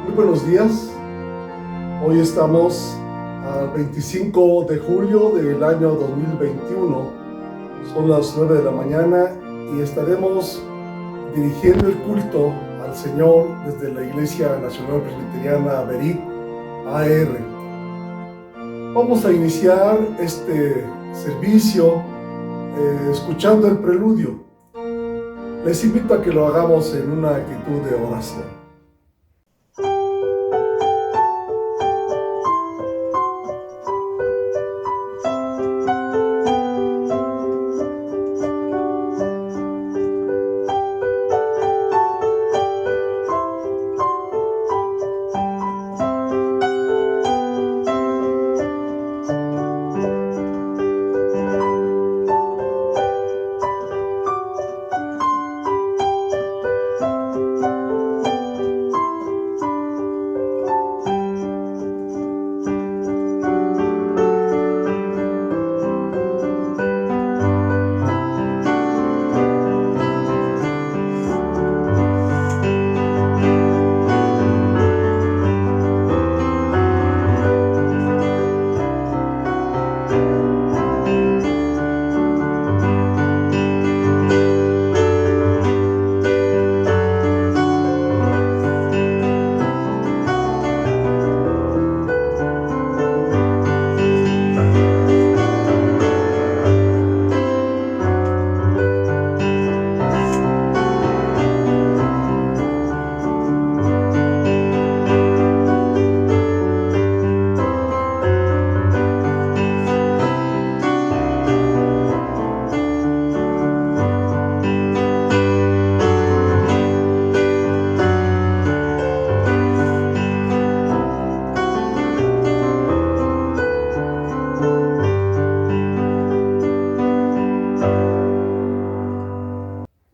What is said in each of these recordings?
Muy buenos días. Hoy estamos al 25 de julio del año 2021. Son las 9 de la mañana y estaremos dirigiendo el culto al Señor desde la Iglesia Nacional Presbiteriana Berit AR. Vamos a iniciar este servicio escuchando el preludio. Les invito a que lo hagamos en una actitud de oración.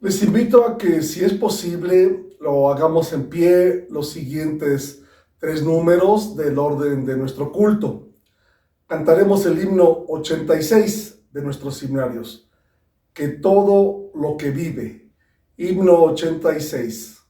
Les invito a que, si es posible, lo hagamos en pie los siguientes 3 números del orden de nuestro culto. Cantaremos el himno 86 de nuestros himnarios, que todo lo que vive. Himno 86.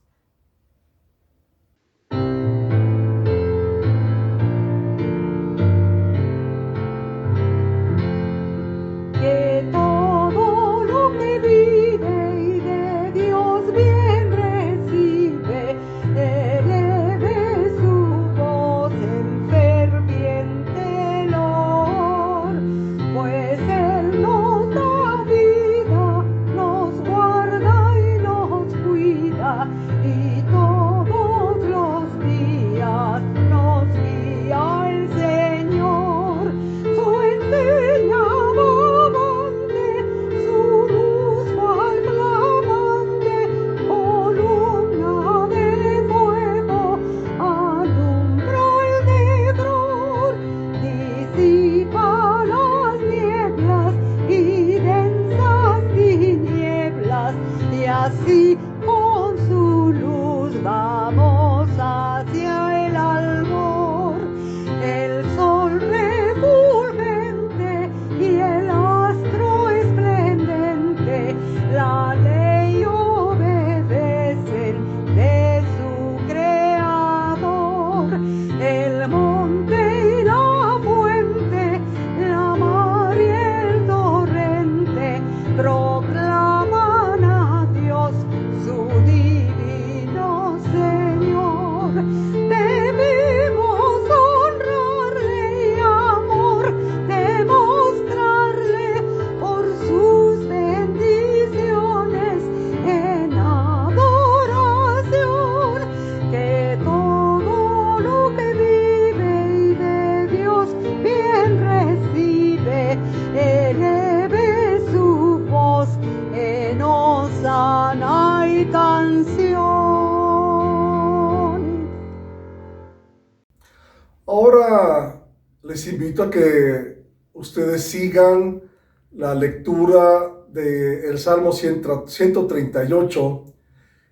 Ahora les invito a que ustedes sigan la lectura del Salmo 138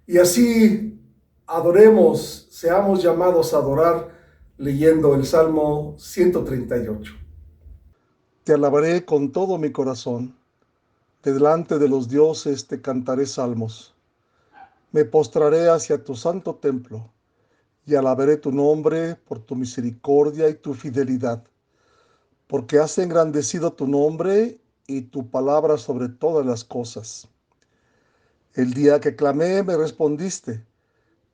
y así adoremos, seamos llamados a adorar leyendo el Salmo 138. Te alabaré con todo mi corazón, delante de los dioses te cantaré salmos. Me postraré hacia tu santo templo y alabaré tu nombre por tu misericordia y tu fidelidad, porque has engrandecido tu nombre y tu palabra sobre todas las cosas. El día que clamé me respondiste,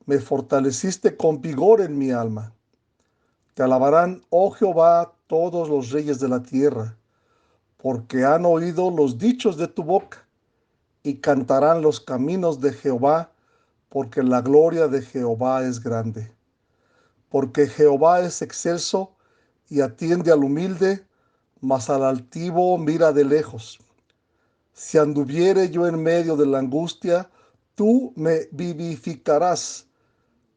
me fortaleciste con vigor en mi alma. Te alabarán, oh Jehová, todos los reyes de la tierra, porque han oído los dichos de tu boca, y cantarán los caminos de Jehová, porque la gloria de Jehová es grande. Porque Jehová es excelso y atiende al humilde, mas al altivo mira de lejos. Si anduviere yo en medio de la angustia, tú me vivificarás.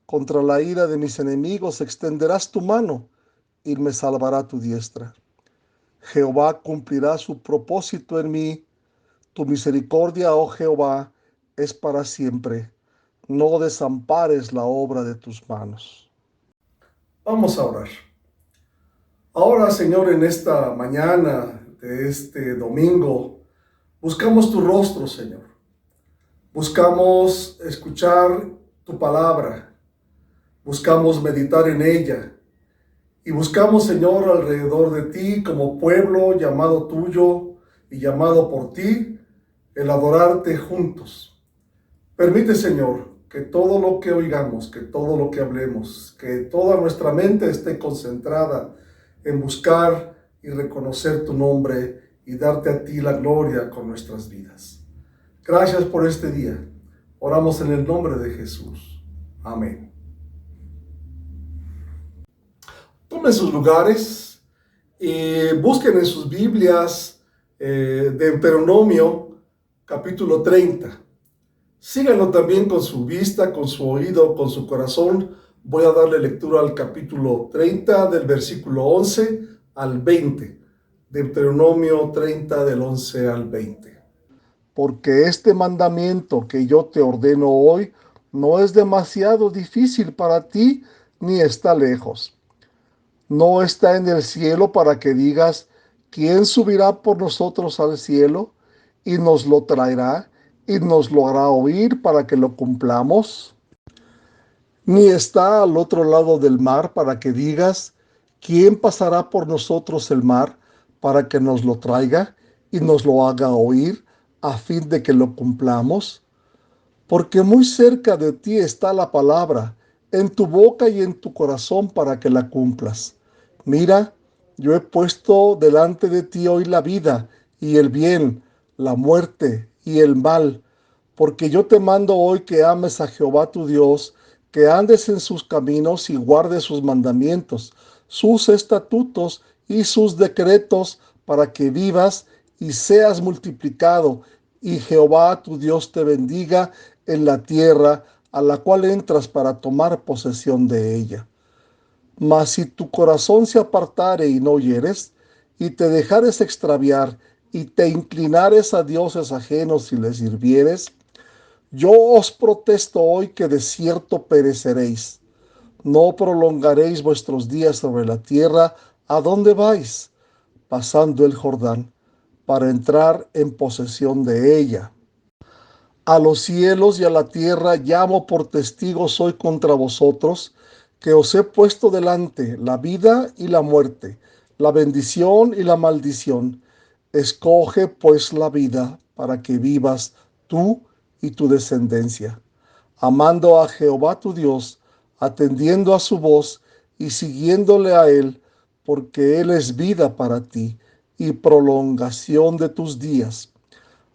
Contra la ira de mis enemigos extenderás tu mano y me salvará tu diestra. Jehová cumplirá su propósito en mí. Tu misericordia, oh Jehová, es para siempre. No desampares la obra de tus manos. Vamos a orar. Ahora, Señor, en esta mañana de este domingo, buscamos tu rostro, Señor. Buscamos escuchar tu palabra. Buscamos meditar en ella. Y buscamos, Señor, alrededor de ti, como pueblo llamado tuyo y llamado por ti, el adorarte juntos. Permite, Señor, que todo lo que oigamos, que todo lo que hablemos, que toda nuestra mente esté concentrada en buscar y reconocer tu nombre y darte a ti la gloria con nuestras vidas. Gracias por este día. Oramos en el nombre de Jesús. Amén. Tomen sus lugares y busquen en sus Biblias de Deuteronomio capítulo 30. Síganlo también con su vista, con su oído, con su corazón. Voy a darle lectura al capítulo 30 del versículo 11 al 20. Deuteronomio 30 del 11 al 20. Porque este mandamiento que yo te ordeno hoy no es demasiado difícil para ti, ni está lejos. No está en el cielo para que digas, ¿quién subirá por nosotros al cielo y nos lo traerá y nos lo hará oír para que lo cumplamos? Ni está al otro lado del mar para que digas, ¿quién pasará por nosotros el mar para que nos lo traiga y nos lo haga oír a fin de que lo cumplamos? Porque muy cerca de ti está la palabra, en tu boca y en tu corazón para que la cumplas. Mira, yo he puesto delante de ti hoy la vida y el bien, la muerte y el mal, porque yo te mando hoy que ames a Jehová tu Dios, que andes en sus caminos y guardes sus mandamientos, sus estatutos y sus decretos, para que vivas y seas multiplicado, y Jehová tu Dios te bendiga en la tierra a la cual entras para tomar posesión de ella. Mas si tu corazón se apartare y no oyeres, y te dejares extraviar, y te inclinares a dioses ajenos y les sirvieres, yo os protesto hoy que de cierto pereceréis. No prolongaréis vuestros días sobre la tierra a donde vais, pasando el Jordán, para entrar en posesión de ella. A los cielos y a la tierra llamo por testigos hoy contra vosotros, que os he puesto delante la vida y la muerte, la bendición y la maldición. Escoge pues la vida para que vivas tú y tu descendencia, amando a Jehová tu Dios, atendiendo a su voz y siguiéndole a él, porque él es vida para ti y prolongación de tus días,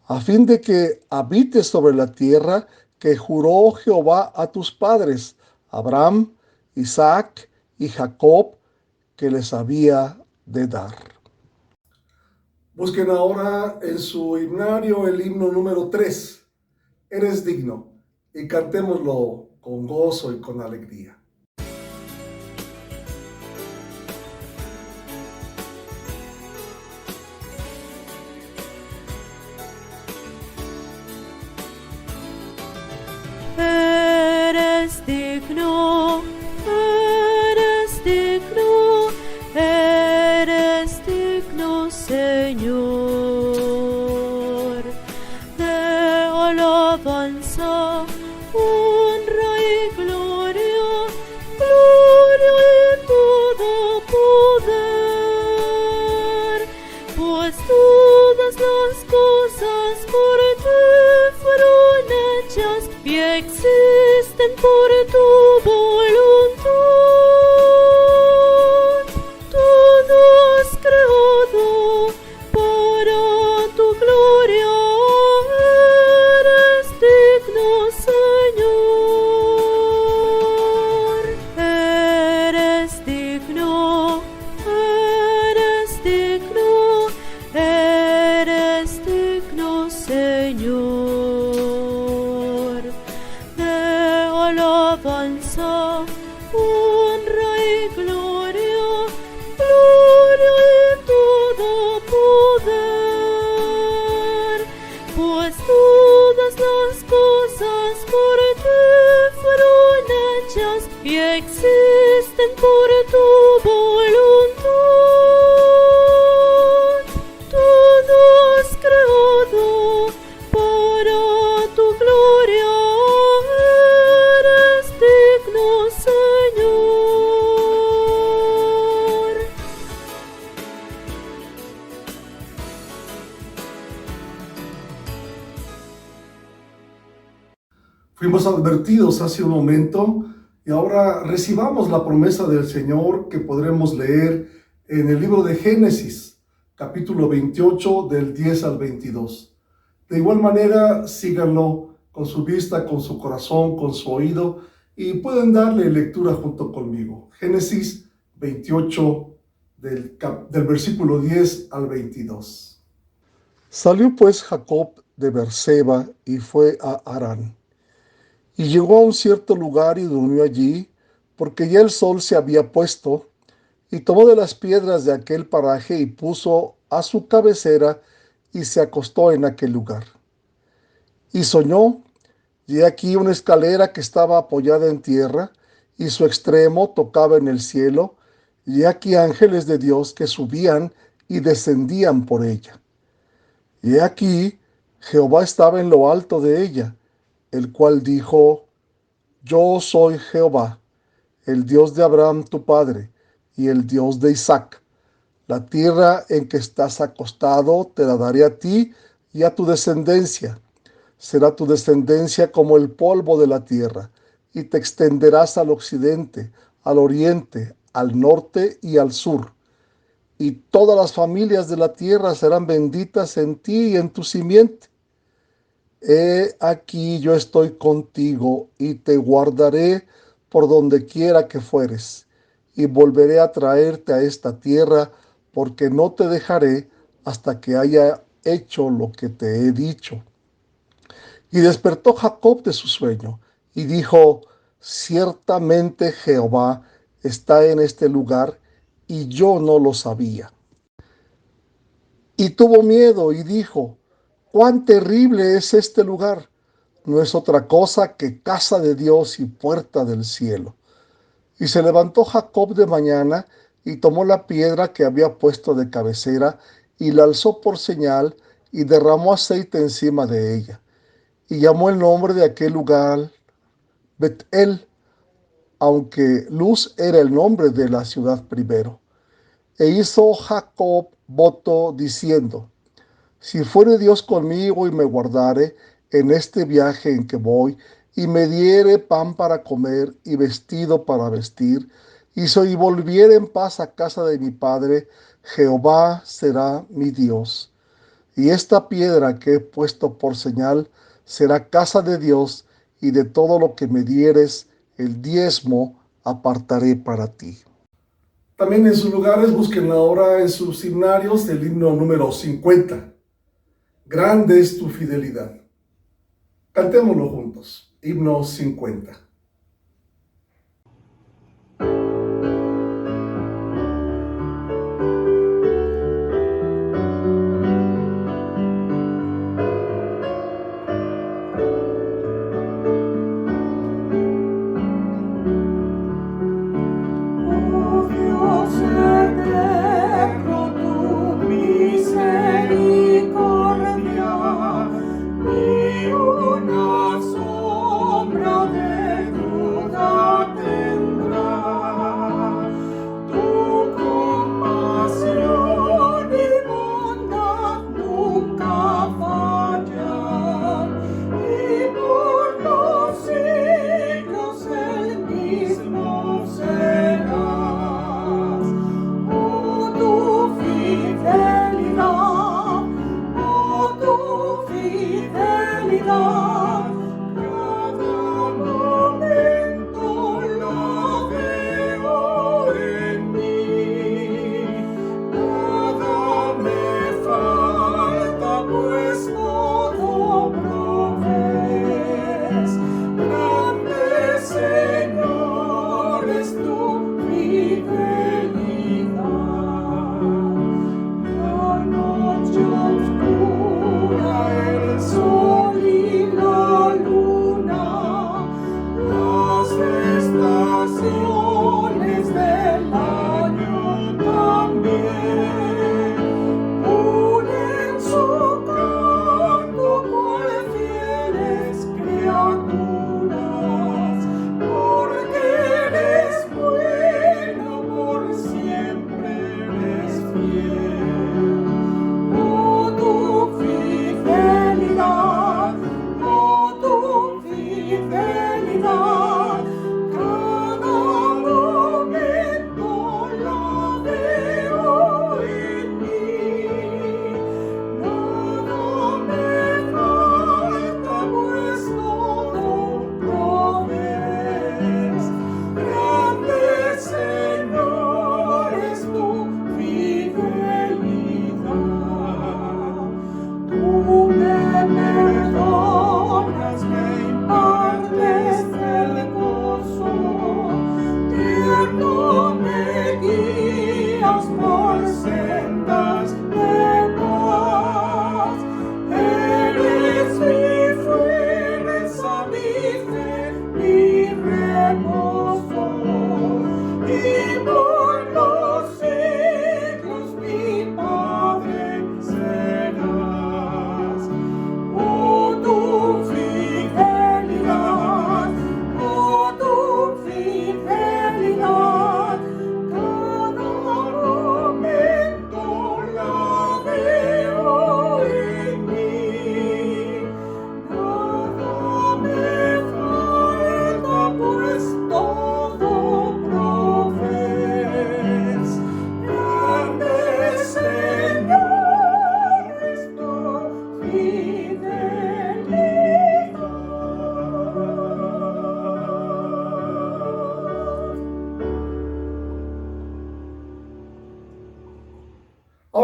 a fin de que habites sobre la tierra que juró Jehová a tus padres, Abraham, Isaac y Jacob, que les había de dar. Busquen ahora en su himnario el himno número 3, Eres digno, y cantémoslo con gozo y con alegría. Eres digno, eres digno, eres digno, Señor, de alabanza, honra y gloria, existen por tu voluntad. Todo has creado para tu gloria. Eres digno, Señor. Fuimos advertidos hace un momento y ahora recibamos la promesa del Señor que podremos leer en el libro de Génesis, capítulo 28, del 10 al 22. De igual manera, síganlo con su vista, con su corazón, con su oído y pueden darle lectura junto conmigo. Génesis 28, del versículo 10 al 22. Salió pues Jacob de Berseba y fue a Harán. Y llegó a un cierto lugar y durmió allí, porque ya el sol se había puesto, y tomó de las piedras de aquel paraje y puso a su cabecera y se acostó en aquel lugar. Y soñó, y aquí una escalera que estaba apoyada en tierra, y su extremo tocaba en el cielo, y aquí ángeles de Dios que subían y descendían por ella. Y aquí Jehová estaba en lo alto de ella, el cual dijo: Yo soy Jehová, el Dios de Abraham tu padre, y el Dios de Isaac. La tierra en que estás acostado te la daré a ti y a tu descendencia. Será tu descendencia como el polvo de la tierra, y te extenderás al occidente, al oriente, al norte y al sur. Y todas las familias de la tierra serán benditas en ti y en tu simiente. He aquí yo estoy contigo y te guardaré por donde quiera que fueres, y volveré a traerte a esta tierra, porque no te dejaré hasta que haya hecho lo que te he dicho. Y despertó Jacob de su sueño, y dijo: Ciertamente Jehová está en este lugar, y yo no lo sabía. Y tuvo miedo y dijo: Cuán terrible es este lugar. No es otra cosa que casa de Dios y puerta del cielo. Y se levantó Jacob de mañana y tomó la piedra que había puesto de cabecera y la alzó por señal y derramó aceite encima de ella. Y llamó el nombre de aquel lugar Bet-el, aunque Luz era el nombre de la ciudad primero. E hizo Jacob voto diciendo: Si fuere Dios conmigo y me guardare en este viaje en que voy, y me diere pan para comer y vestido para vestir, y volviere en paz a casa de mi padre, Jehová será mi Dios. Y esta piedra que he puesto por señal será casa de Dios, y de todo lo que me dieres, el diezmo apartaré para ti. También en sus lugares busquen ahora en sus himnarios el himno número 50. Grande es tu fidelidad. Cantémoslo juntos. Himno 50. Una sombra de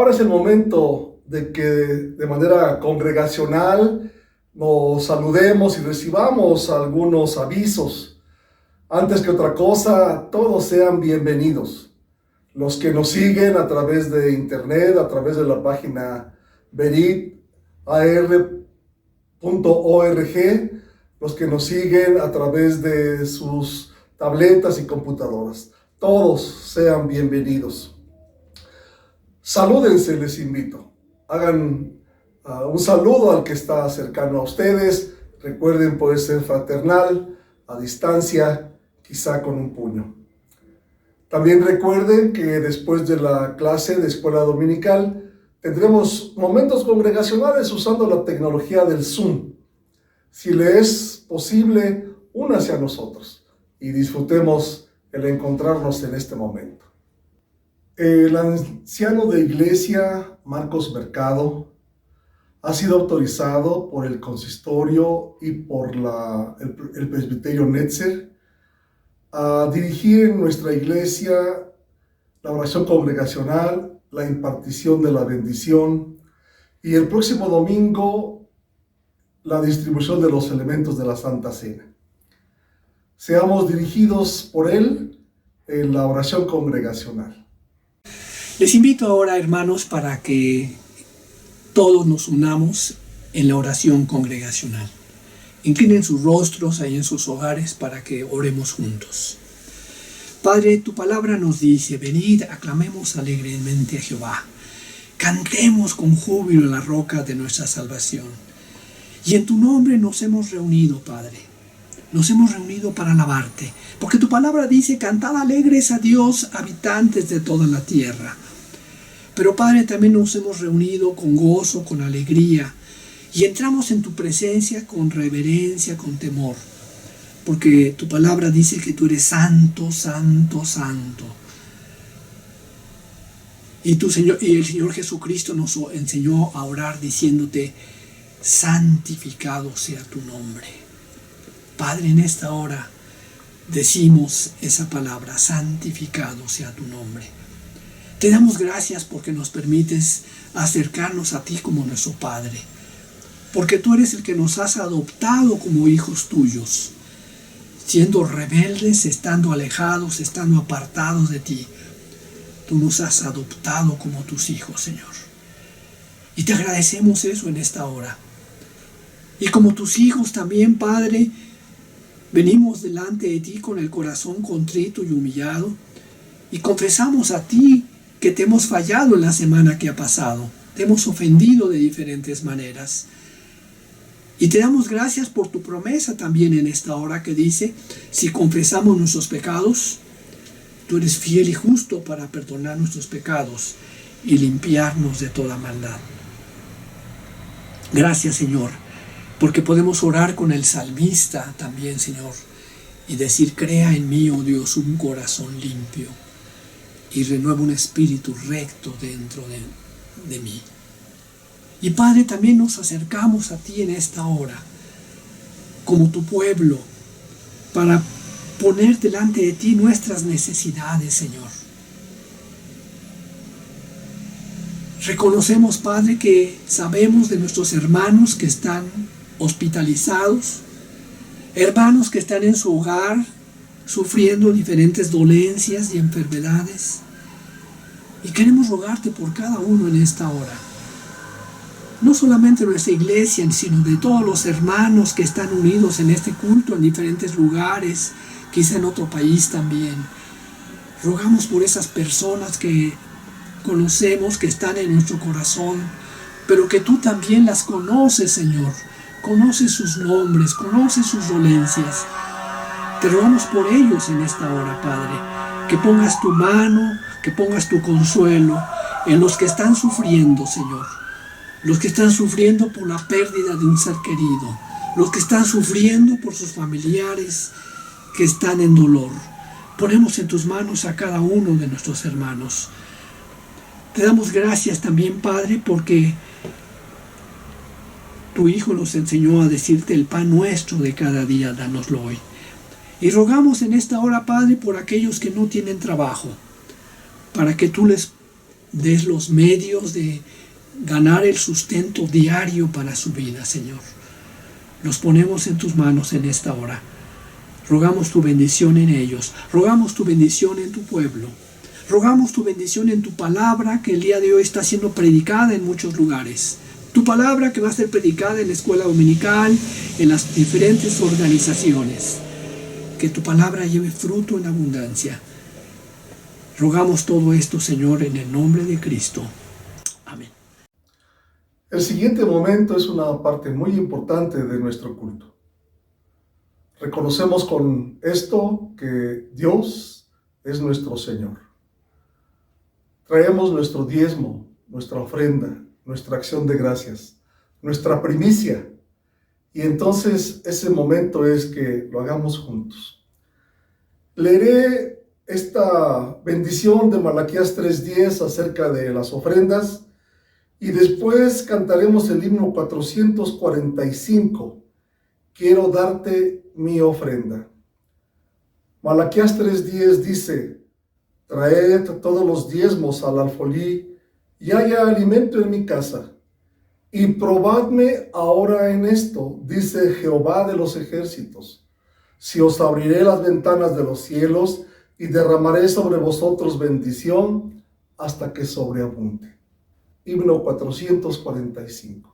ahora es el momento de que de manera congregacional nos saludemos y recibamos algunos avisos. Antes que otra cosa, todos sean bienvenidos. Los que nos siguen a través de internet, a través de la página veritar.org, los que nos siguen a través de sus tabletas y computadoras. Todos sean bienvenidos. Salúdense, les invito. Hagan un saludo al que está cercano a ustedes. Recuerden, puede ser fraternal, a distancia, quizá con un puño. También recuerden que después de la clase de escuela dominical tendremos momentos congregacionales usando la tecnología del Zoom. Si le es posible, únase a nosotros y disfrutemos el encontrarnos en este momento. El anciano de iglesia, Marcos Mercado, ha sido autorizado por el consistorio y por el presbiterio Netzer a dirigir en nuestra iglesia la oración congregacional, la impartición de la bendición y el próximo domingo la distribución de los elementos de la Santa Cena. Seamos dirigidos por él en la oración congregacional. Les invito ahora, hermanos, para que todos nos unamos en la oración congregacional. Inclinen sus rostros ahí en sus hogares para que oremos juntos. Padre, tu palabra nos dice: venid, aclamemos alegremente a Jehová. Cantemos con júbilo en la roca de nuestra salvación. Y en tu nombre nos hemos reunido, Padre. Nos hemos reunido para alabarte, porque tu palabra dice: cantad alegres a Dios, habitantes de toda la tierra. Pero Padre, también nos hemos reunido con gozo, con alegría, y entramos en tu presencia con reverencia, con temor, porque tu palabra dice que tú eres santo, santo, santo. Y el Señor Jesucristo nos enseñó a orar diciéndote: santificado sea tu nombre. Padre, en esta hora decimos esa palabra: santificado sea tu nombre. Te damos gracias porque nos permites acercarnos a ti como nuestro Padre, porque tú eres el que nos has adoptado como hijos tuyos, siendo rebeldes, estando alejados, estando apartados de ti. Tú nos has adoptado como tus hijos, Señor. Y te agradecemos eso en esta hora. Y como tus hijos también, Padre, venimos delante de ti con el corazón contrito y humillado, y confesamos a ti que te hemos fallado en la semana que ha pasado, te hemos ofendido de diferentes maneras. Y te damos gracias por tu promesa también en esta hora que dice: si confesamos nuestros pecados, tú eres fiel y justo para perdonar nuestros pecados y limpiarnos de toda maldad. Gracias, Señor, porque podemos orar con el salmista también, Señor, y decir: crea en mí, oh Dios, un corazón limpio y renueva un espíritu recto dentro de mí. Y Padre, también nos acercamos a ti en esta hora, como tu pueblo, para poner delante de ti nuestras necesidades, Señor. Reconocemos, Padre, que sabemos de nuestros hermanos que están hospitalizados, hermanos que están en su hogar sufriendo diferentes dolencias y enfermedades. Y queremos rogarte por cada uno en esta hora. No solamente de nuestra iglesia, sino de todos los hermanos que están unidos en este culto en diferentes lugares, quizá en otro país también. Rogamos por esas personas que conocemos, que están en nuestro corazón, pero que tú también las conoces, Señor. Conoces sus nombres, conoces sus dolencias. Te rogamos por ellos en esta hora, Padre, que pongas tu mano, que pongas tu consuelo en los que están sufriendo, Señor. Los que están sufriendo por la pérdida de un ser querido, los que están sufriendo por sus familiares que están en dolor. Ponemos en tus manos a cada uno de nuestros hermanos. Te damos gracias también, Padre, porque tu Hijo nos enseñó a decirte: el pan nuestro de cada día, dánoslo hoy. Y rogamos en esta hora, Padre, por aquellos que no tienen trabajo, para que tú les des los medios de ganar el sustento diario para su vida, Señor. Los ponemos en tus manos en esta hora. Rogamos tu bendición en ellos. Rogamos tu bendición en tu pueblo. Rogamos tu bendición en tu palabra que el día de hoy está siendo predicada en muchos lugares. Tu palabra que va a ser predicada en la escuela dominical, en las diferentes organizaciones. Que tu palabra lleve fruto en abundancia. Rogamos todo esto, Señor, en el nombre de Cristo. Amén. El siguiente momento es una parte muy importante de nuestro culto. Reconocemos con esto que Dios es nuestro Señor. Traemos nuestro diezmo, nuestra ofrenda, nuestra acción de gracias, nuestra primicia. Y entonces ese momento es que lo hagamos juntos. Leeré esta bendición de Malaquías 3:10 acerca de las ofrendas y después cantaremos el himno 445. Quiero darte mi ofrenda. Malaquías 3:10 dice: traed todos los diezmos al alfolí y haya alimento en mi casa. Y probadme ahora en esto, dice Jehová de los ejércitos, si os abriré las ventanas de los cielos y derramaré sobre vosotros bendición hasta que sobreabunde. Himno 445.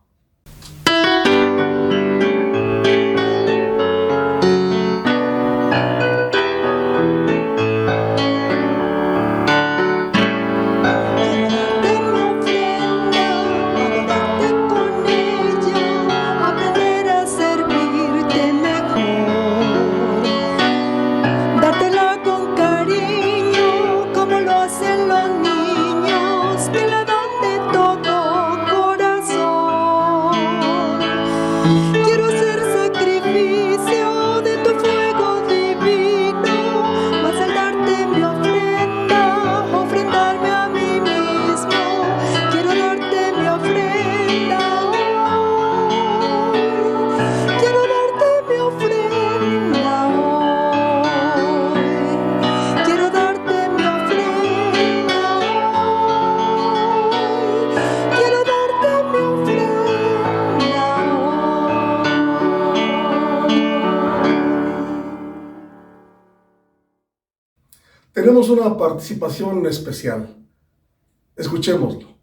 Tenemos una participación especial. Escuchémoslo.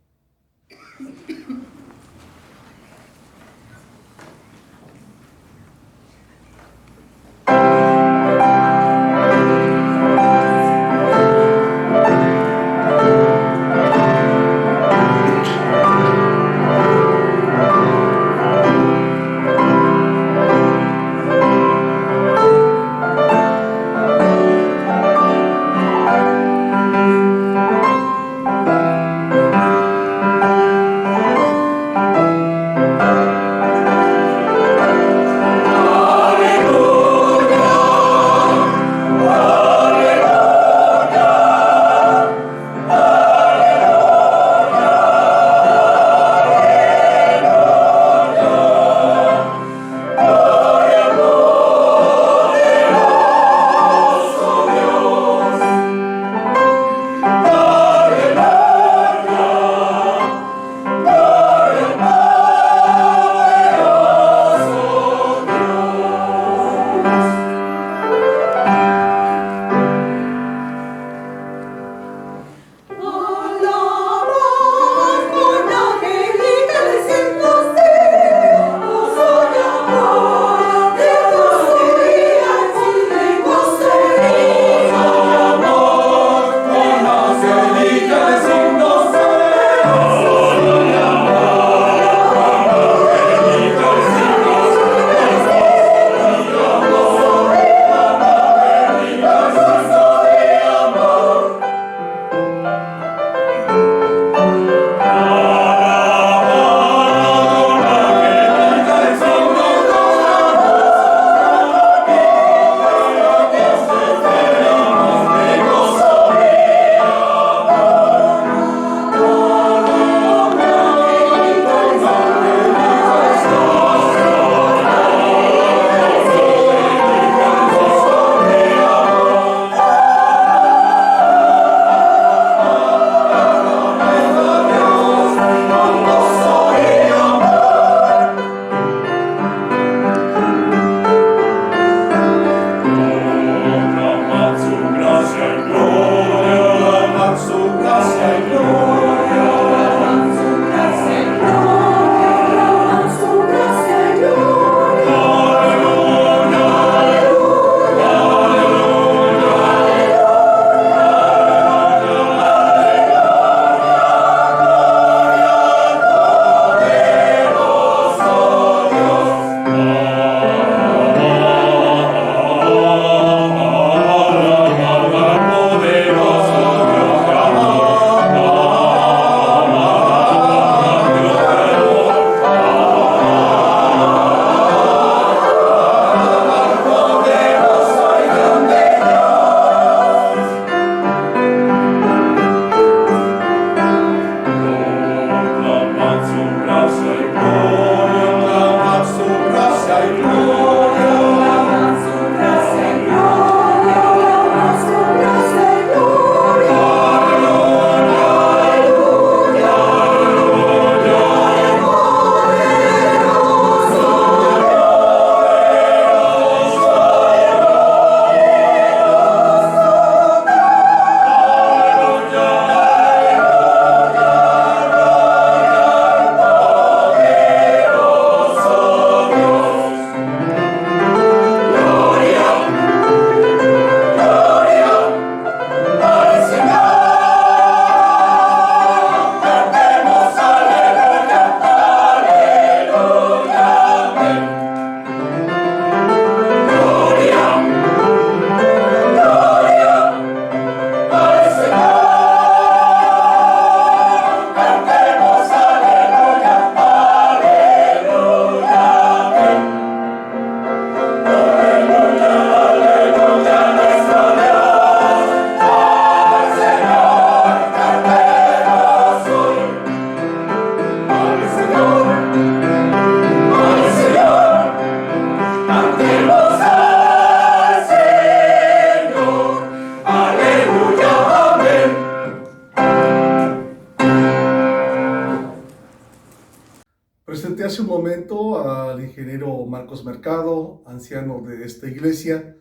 hace un momento al ingeniero Marcos Mercado, anciano de esta iglesia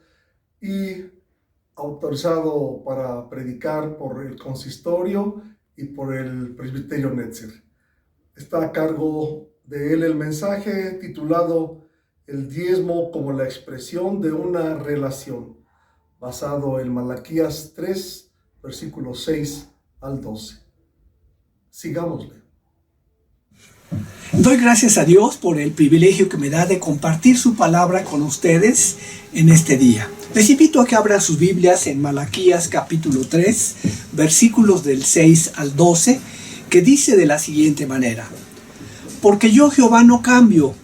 y autorizado para predicar por el consistorio y por el presbiterio Netzer. Está a cargo de él el mensaje titulado El diezmo como la expresión de una relación, basado en Malaquías 3, versículos 6 al 12. Sigámosle. Doy gracias a Dios por el privilegio que me da de compartir su palabra con ustedes en este día. Les invito a que abran sus Biblias en Malaquías capítulo 3, versículos del 6 al 12, que dice de la siguiente manera: Porque yo Jehová no cambio.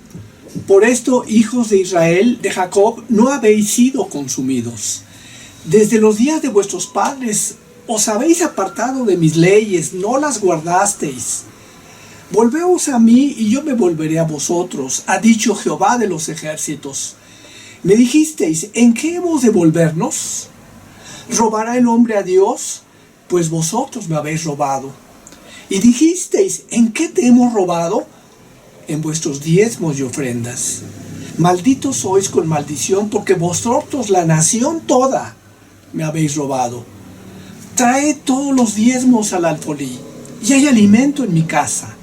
Por esto, hijos de Israel, de Jacob, no habéis sido consumidos. Desde los días de vuestros padres os habéis apartado de mis leyes, no las guardasteis. Volveos a mí y yo me volveré a vosotros, ha dicho Jehová de los ejércitos. Me dijisteis, ¿en qué hemos de volvernos? ¿Robará el hombre a Dios? Pues vosotros me habéis robado. Y dijisteis, ¿en qué te hemos robado? En vuestros diezmos y ofrendas. Malditos sois con maldición, porque vosotros, la nación toda, me habéis robado. Traed todos los diezmos al alfolí, y hay alimento en mi casa.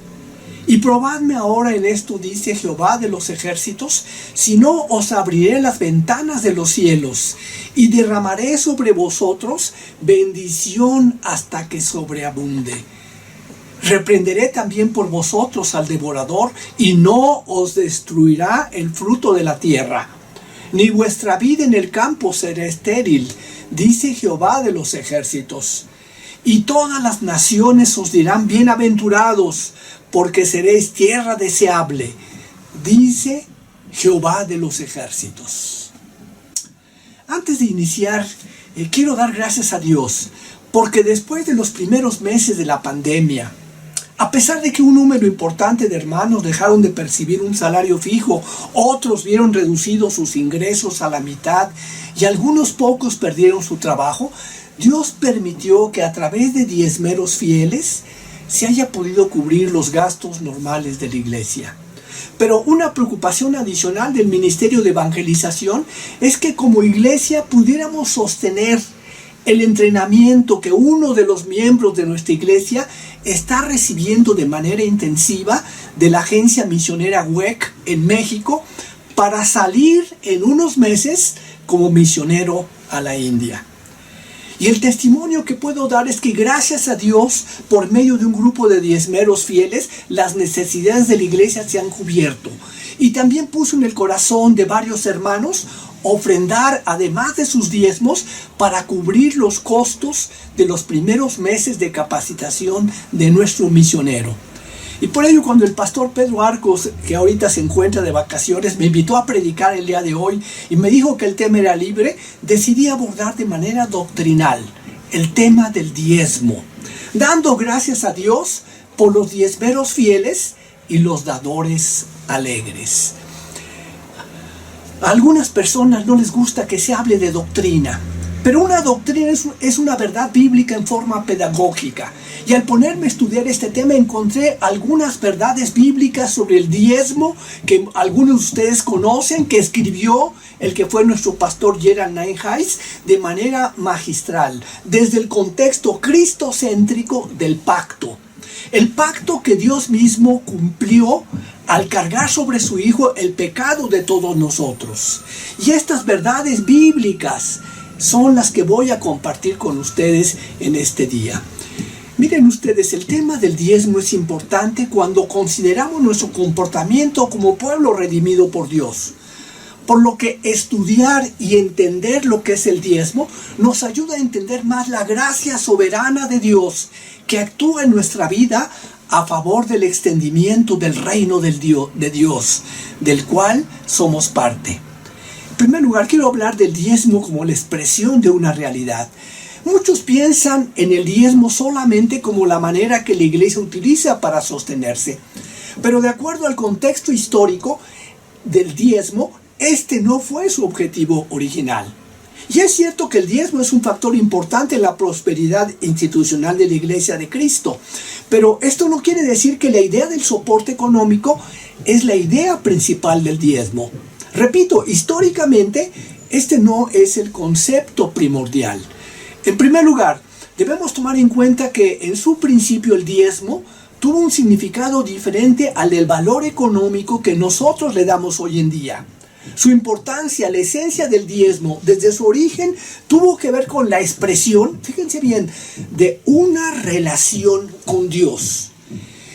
Y probadme ahora en esto, dice Jehová de los ejércitos, si no os abriré las ventanas de los cielos, y derramaré sobre vosotros bendición hasta que sobreabunde. Reprenderé también por vosotros al devorador, y no os destruirá el fruto de la tierra, ni vuestra vida en el campo será estéril, dice Jehová de los ejércitos. Y todas las naciones os dirán bienaventurados, porque seréis tierra deseable, dice Jehová de los ejércitos. Antes de iniciar, quiero dar gracias a Dios, porque después de los primeros meses de la pandemia, a pesar de que un número importante de hermanos dejaron de percibir un salario fijo, otros vieron reducidos sus ingresos a la mitad y algunos pocos perdieron su trabajo, Dios permitió que a través de diezmeros fieles se haya podido cubrir los gastos normales de la iglesia. Pero una preocupación adicional del Ministerio de Evangelización es que como iglesia pudiéramos sostener el entrenamiento que uno de los miembros de nuestra iglesia está recibiendo de manera intensiva de la agencia misionera WEC en México para salir en unos meses como misionero a la India. Y el testimonio que puedo dar es que gracias a Dios, por medio de un grupo de diezmeros fieles, las necesidades de la iglesia se han cubierto. Y también puso en el corazón de varios hermanos ofrendar, además de sus diezmos, para cubrir los costos de los primeros meses de capacitación de nuestro misionero. Y por ello, cuando el pastor Pedro Arcos, que ahorita se encuentra de vacaciones, me invitó a predicar el día de hoy y me dijo que el tema era libre, decidí abordar de manera doctrinal el tema del diezmo, dando gracias a Dios por los diezmeros fieles y los dadores alegres. A algunas personas no les gusta que se hable de doctrina, pero una doctrina es una verdad bíblica en forma pedagógica. Y al ponerme a estudiar este tema encontré algunas verdades bíblicas sobre el diezmo que algunos de ustedes conocen, que escribió el que fue nuestro pastor Gerald Nienhuis de manera magistral, desde el contexto cristocéntrico del pacto. El pacto que Dios mismo cumplió al cargar sobre su Hijo el pecado de todos nosotros. Y estas verdades bíblicas son las que voy a compartir con ustedes en este día. Miren ustedes, el tema del diezmo es importante cuando consideramos nuestro comportamiento como pueblo redimido por Dios. Por lo que estudiar y entender lo que es el diezmo nos ayuda a entender más la gracia soberana de Dios que actúa en nuestra vida a favor del extendimiento del reino de Dios, del cual somos parte. En primer lugar, quiero hablar del diezmo como la expresión de una realidad. Muchos piensan en el diezmo solamente como la manera que la iglesia utiliza para sostenerse. Pero de acuerdo al contexto histórico del diezmo, este no fue su objetivo original. Y es cierto que el diezmo es un factor importante en la prosperidad institucional de la Iglesia de Cristo, pero esto no quiere decir que la idea del soporte económico es la idea principal del diezmo. Repito, históricamente este no es el concepto primordial. En primer lugar, debemos tomar en cuenta que en su principio el diezmo tuvo un significado diferente al del valor económico que nosotros le damos hoy en día. Su importancia, la esencia del diezmo, desde su origen, tuvo que ver con la expresión, fíjense bien, de una relación con Dios.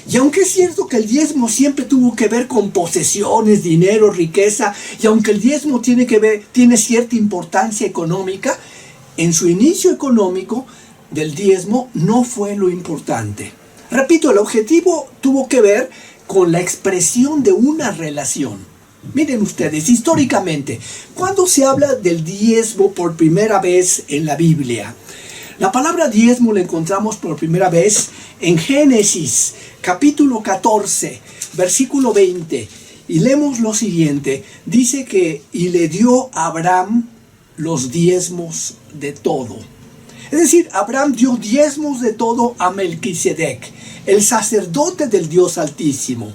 Y aunque es cierto que el diezmo siempre tuvo que ver con posesiones, dinero, riqueza, y aunque el diezmo tiene cierta importancia económica, en su inicio económico del diezmo no fue lo importante. Repito, el objetivo tuvo que ver con la expresión de una relación. Miren ustedes, históricamente, ¿cuándo se habla del diezmo por primera vez en la Biblia? La palabra diezmo la encontramos por primera vez en Génesis, capítulo 14, versículo 20. Y leemos lo siguiente, dice que, y le dio a Abraham los diezmos de todo. Es decir, Abraham dio diezmos de todo a Melquisedec, el sacerdote del Dios Altísimo.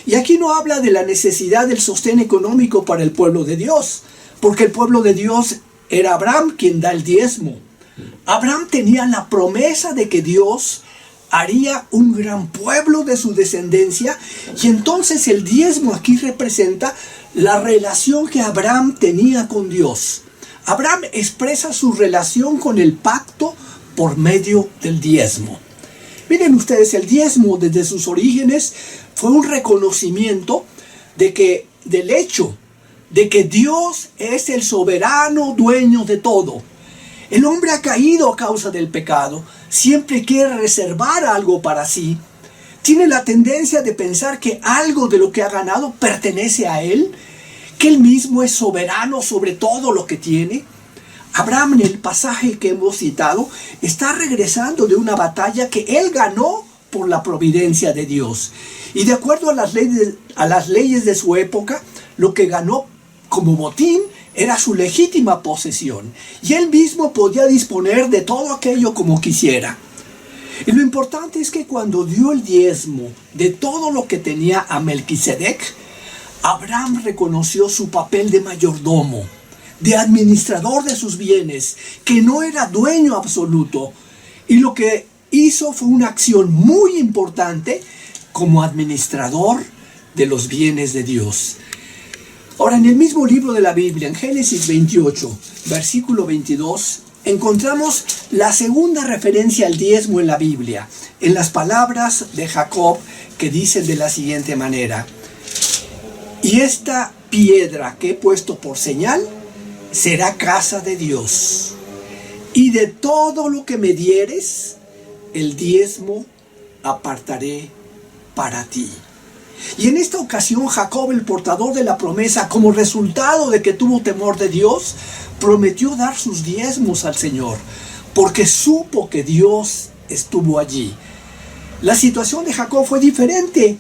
Y aquí no habla de la necesidad del sostén económico para el pueblo de Dios, porque el pueblo de Dios era Abraham quien da el diezmo. Abraham tenía la promesa de que Dios haría un gran pueblo de su descendencia, y entonces el diezmo aquí representa la relación que Abraham tenía con Dios. Abraham expresa su relación con el pacto por medio del diezmo. Miren ustedes, el diezmo desde sus orígenes fue un reconocimiento del hecho de que Dios es el soberano dueño de todo. El hombre ha caído a causa del pecado, siempre quiere reservar algo para sí, tiene la tendencia de pensar que algo de lo que ha ganado pertenece a él, que él mismo es soberano sobre todo lo que tiene. Abraham, en el pasaje que hemos citado, está regresando de una batalla que él ganó por la providencia de Dios. Y de acuerdo a las leyes de su época, lo que ganó como botín era su legítima posesión. Y él mismo podía disponer de todo aquello como quisiera. Y lo importante es que cuando dio el diezmo de todo lo que tenía a Melquisedec, Abraham reconoció su papel de mayordomo, de administrador de sus bienes, que no era dueño absoluto. Y lo que hizo fue una acción muy importante como administrador de los bienes de Dios. Ahora, en el mismo libro de la Biblia, en Génesis 28, versículo 22, encontramos la segunda referencia al diezmo en la Biblia, en las palabras de Jacob, que dicen de la siguiente manera: y esta piedra que he puesto por señal será casa de Dios, y de todo lo que me dieres, el diezmo apartaré para ti. Y en esta ocasión Jacob, el portador de la promesa, como resultado de que tuvo temor de Dios, prometió dar sus diezmos al Señor, porque supo que Dios estuvo allí. La situación de Jacob fue diferente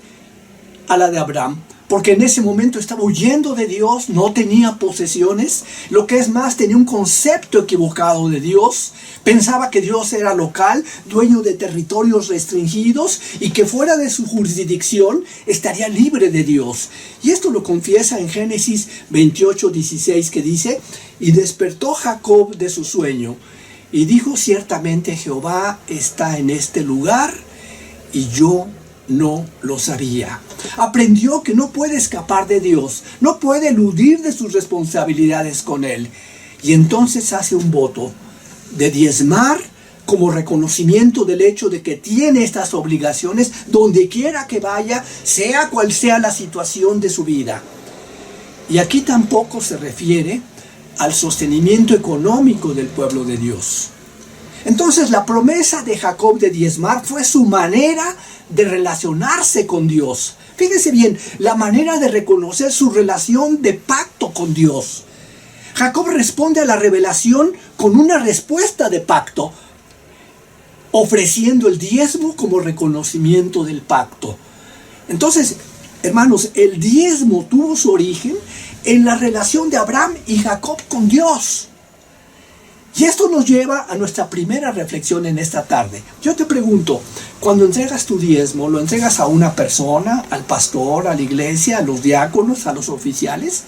a la de Abraham, porque en ese momento estaba huyendo de Dios, no tenía posesiones, lo que es más, tenía un concepto equivocado de Dios, pensaba que Dios era local, dueño de territorios restringidos y que fuera de su jurisdicción estaría libre de Dios. Y esto lo confiesa en Génesis 28:16, que dice: y despertó Jacob de su sueño y dijo: ciertamente Jehová está en este lugar y yo no lo sabía. Aprendió que no puede escapar de Dios, no puede eludir de sus responsabilidades con Él. Y entonces hace un voto de diezmar como reconocimiento del hecho de que tiene estas obligaciones donde quiera que vaya, sea cual sea la situación de su vida. Y aquí tampoco se refiere al sostenimiento económico del pueblo de Dios. Entonces la promesa de Jacob de diezmar fue su manera de relacionarse con Dios. Fíjense bien, la manera de reconocer su relación de pacto con Dios. Jacob responde a la revelación con una respuesta de pacto, ofreciendo el diezmo como reconocimiento del pacto. Entonces, hermanos, el diezmo tuvo su origen en la relación de Abraham y Jacob con Dios. Y esto nos lleva a nuestra primera reflexión en esta tarde. Yo te pregunto, cuando entregas tu diezmo, ¿lo entregas a una persona, al pastor, a la iglesia, a los diáconos, a los oficiales?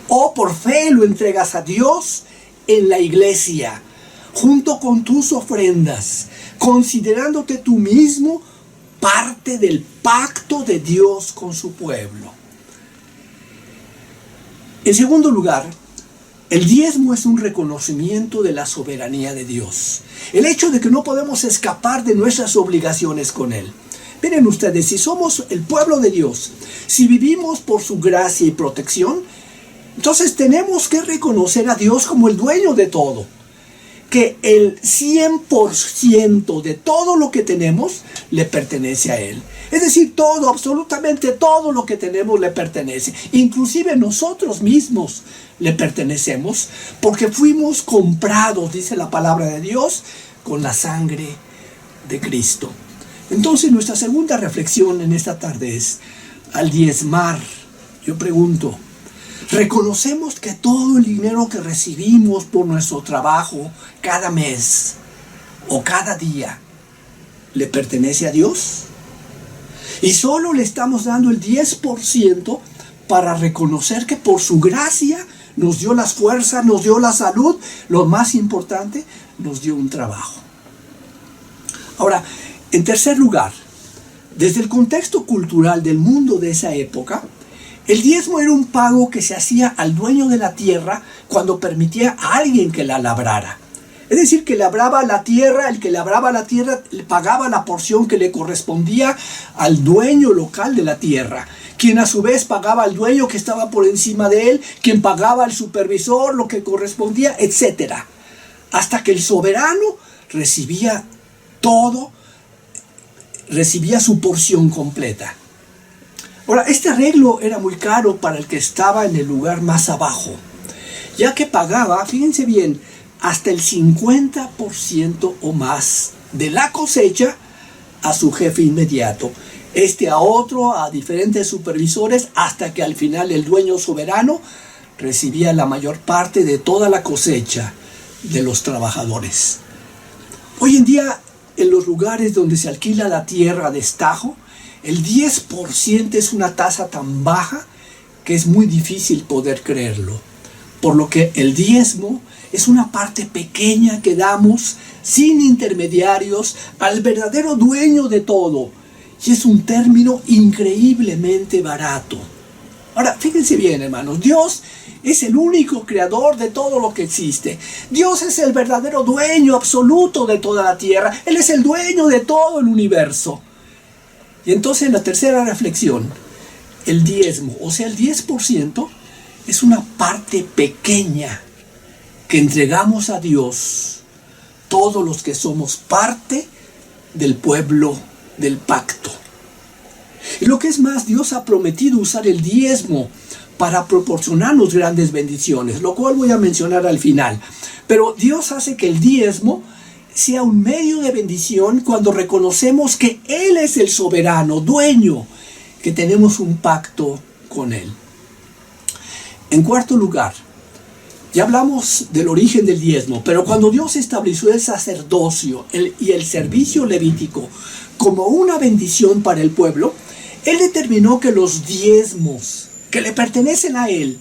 ¿O por fe lo entregas a Dios en la iglesia, junto con tus ofrendas, considerándote tú mismo parte del pacto de Dios con su pueblo? En segundo lugar, el diezmo es un reconocimiento de la soberanía de Dios. El hecho de que no podemos escapar de nuestras obligaciones con Él. Miren ustedes, si somos el pueblo de Dios, si vivimos por su gracia y protección, entonces tenemos que reconocer a Dios como el dueño de todo. Que el 100% de todo lo que tenemos le pertenece a Él. Es decir, todo, absolutamente todo lo que tenemos le pertenece. Inclusive nosotros mismos le pertenecemos porque fuimos comprados, dice la palabra de Dios, con la sangre de Cristo. Entonces nuestra segunda reflexión en esta tarde es, al diezmar, yo pregunto, ¿reconocemos que todo el dinero que recibimos por nuestro trabajo cada mes o cada día le pertenece a Dios? Y solo le estamos dando el 10% para reconocer que por su gracia nos dio las fuerzas, nos dio la salud, lo más importante, nos dio un trabajo. Ahora, en tercer lugar, desde el contexto cultural del mundo de esa época, el diezmo era un pago que se hacía al dueño de la tierra cuando permitía a alguien que la labrara. Es decir, que labraba la tierra, el que labraba la tierra le pagaba la porción que le correspondía al dueño local de la tierra, quien a su vez pagaba al dueño que estaba por encima de él, quien pagaba al supervisor lo que correspondía, etc. Hasta que el soberano recibía todo, recibía su porción completa. Ahora, este arreglo era muy caro para el que estaba en el lugar más abajo, ya que pagaba, fíjense bien, hasta el 50% o más de la cosecha a su jefe inmediato, a otro, a diferentes supervisores, hasta que al final el dueño soberano recibía la mayor parte de toda la cosecha de los trabajadores. Hoy en día, en los lugares donde se alquila la tierra a destajo, el 10% es una tasa tan baja que es muy difícil poder creerlo. Por lo que el diezmo es una parte pequeña que damos sin intermediarios al verdadero dueño de todo. Y es un término increíblemente barato. Ahora, fíjense bien, hermanos, Dios es el único creador de todo lo que existe. Dios es el verdadero dueño absoluto de toda la tierra. Él es el dueño de todo el universo. Y entonces, en la tercera reflexión, el diezmo, o sea, el 10%, es una parte pequeña que entregamos a Dios, todos los que somos parte del pueblo del pacto. Y lo que es más, Dios ha prometido usar el diezmo para proporcionarnos grandes bendiciones, lo cual voy a mencionar al final. Pero Dios hace que el diezmo sea un medio de bendición cuando reconocemos que Él es el soberano, dueño, que tenemos un pacto con Él. En cuarto lugar, ya hablamos del origen del diezmo, pero cuando Dios estableció el sacerdocio y el servicio levítico como una bendición para el pueblo, Él determinó que los diezmos que le pertenecen a Él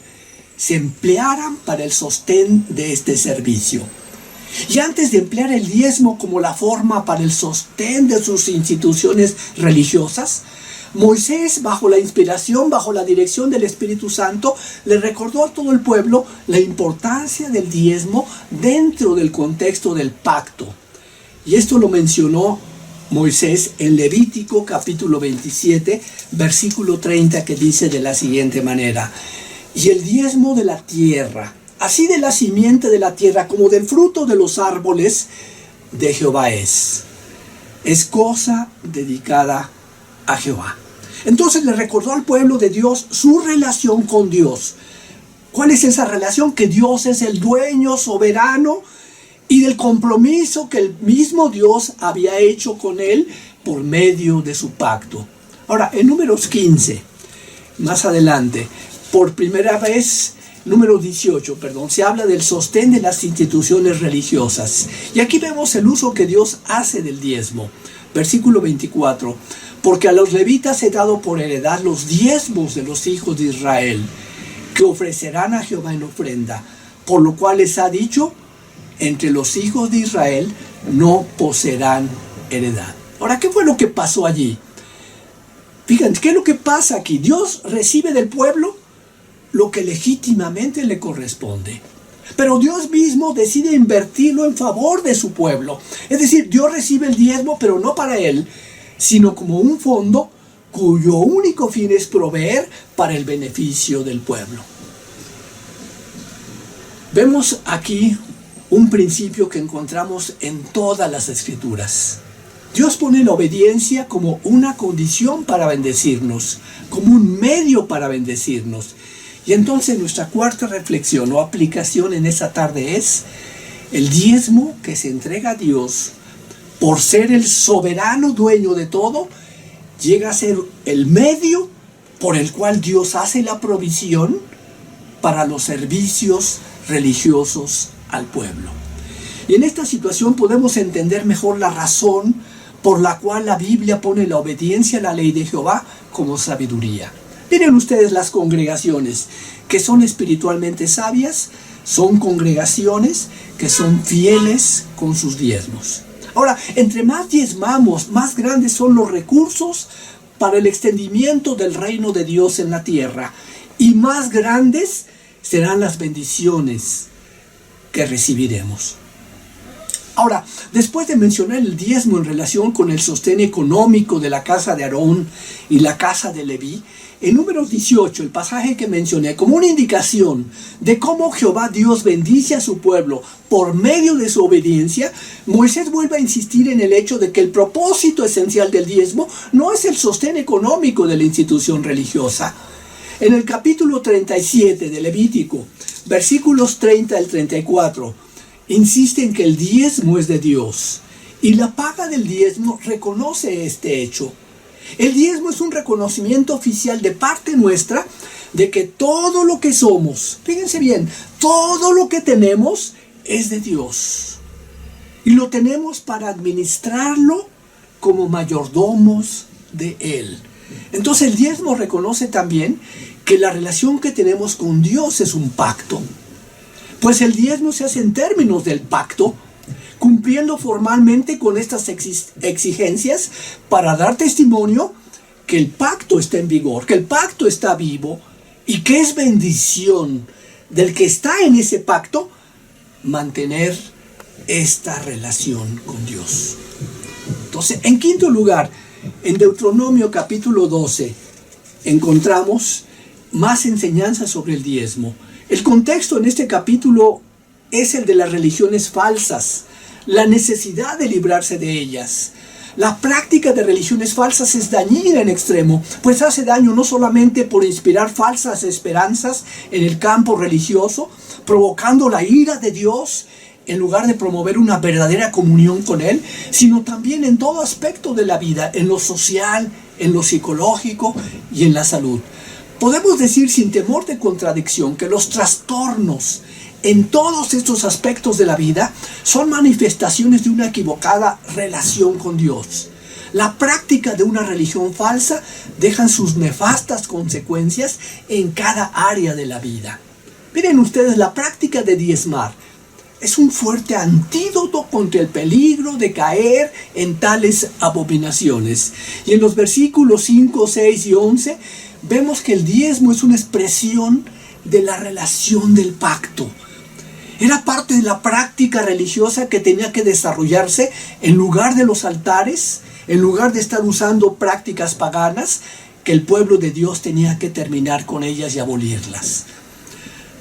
se emplearan para el sostén de este servicio. Y antes de emplear el diezmo como la forma para el sostén de sus instituciones religiosas, Moisés, bajo la inspiración, bajo la dirección del Espíritu Santo, le recordó a todo el pueblo la importancia del diezmo dentro del contexto del pacto. Y esto lo mencionó Moisés en Levítico capítulo 27, versículo 30, que dice de la siguiente manera: y el diezmo de la tierra, así de la simiente de la tierra como del fruto de los árboles de Jehová es cosa dedicada a Jehová. Entonces le recordó al pueblo de Dios su relación con Dios. ¿Cuál es esa relación? Que Dios es el dueño soberano y del compromiso que el mismo Dios había hecho con él por medio de su pacto. Ahora, en Números 15, más adelante, por primera vez número 18, se habla del sostén de las instituciones religiosas. Y aquí vemos el uso que Dios hace del diezmo. Versículo 24. Porque a los levitas he dado por heredad los diezmos de los hijos de Israel, que ofrecerán a Jehová en ofrenda. Por lo cual les ha dicho, entre los hijos de Israel no poseerán heredad. Ahora, ¿qué fue lo que pasó allí? Fíjense, ¿qué es lo que pasa aquí? Dios recibe del pueblo lo que legítimamente le corresponde. Pero Dios mismo decide invertirlo en favor de su pueblo. Es decir, Dios recibe el diezmo, pero no para él, sino como un fondo cuyo único fin es proveer para el beneficio del pueblo. Vemos aquí un principio que encontramos en todas las Escrituras. Dios pone la obediencia como una condición para bendecirnos, como un medio para bendecirnos. Y entonces nuestra cuarta reflexión o aplicación en esta tarde es: el diezmo que se entrega a Dios por ser el soberano dueño de todo, llega a ser el medio por el cual Dios hace la provisión para los servicios religiosos al pueblo. Y en esta situación podemos entender mejor la razón por la cual la Biblia pone la obediencia a la ley de Jehová como sabiduría. Miren ustedes las congregaciones que son espiritualmente sabias, son congregaciones que son fieles con sus diezmos. Ahora, entre más diezmamos, más grandes son los recursos para el extendimiento del reino de Dios en la tierra, y más grandes serán las bendiciones que recibiremos. Ahora, después de mencionar el diezmo en relación con el sostén económico de la casa de Aarón y la casa de Leví, en Números 18, el pasaje que mencioné, como una indicación de cómo Jehová Dios bendice a su pueblo por medio de su obediencia, Moisés vuelve a insistir en el hecho de que el propósito esencial del diezmo no es el sostén económico de la institución religiosa. En el capítulo 37 de Levítico, versículos 30 al 34, insiste en que el diezmo es de Dios, y la paga del diezmo reconoce este hecho. El diezmo es un reconocimiento oficial de parte nuestra de que todo lo que somos, fíjense bien, todo lo que tenemos es de Dios. Y lo tenemos para administrarlo como mayordomos de Él. Entonces el diezmo reconoce también que la relación que tenemos con Dios es un pacto. Pues el diezmo se hace en términos del pacto, cumpliendo formalmente con estas exigencias para dar testimonio que el pacto está en vigor, que el pacto está vivo y que es bendición del que está en ese pacto mantener esta relación con Dios. Entonces, en quinto lugar, en Deuteronomio capítulo 12 encontramos más enseñanzas sobre el diezmo. El contexto en este capítulo es el de las religiones falsas, la necesidad de librarse de ellas. La práctica de religiones falsas es dañina en extremo, pues hace daño no solamente por inspirar falsas esperanzas en el campo religioso, provocando la ira de Dios en lugar de promover una verdadera comunión con Él, sino también en todo aspecto de la vida, en lo social, en lo psicológico y en la salud. Podemos decir sin temor de contradicción que los trastornos en todos estos aspectos de la vida son manifestaciones de una equivocada relación con Dios. La práctica de una religión falsa deja sus nefastas consecuencias en cada área de la vida. Miren ustedes, la práctica de diezmar es un fuerte antídoto contra el peligro de caer en tales abominaciones. Y en los versículos 5, 6 y 11 vemos que el diezmo es una expresión de la relación del pacto. Era parte de la práctica religiosa que tenía que desarrollarse en lugar de los altares, en lugar de estar usando prácticas paganas, que el pueblo de Dios tenía que terminar con ellas y abolirlas.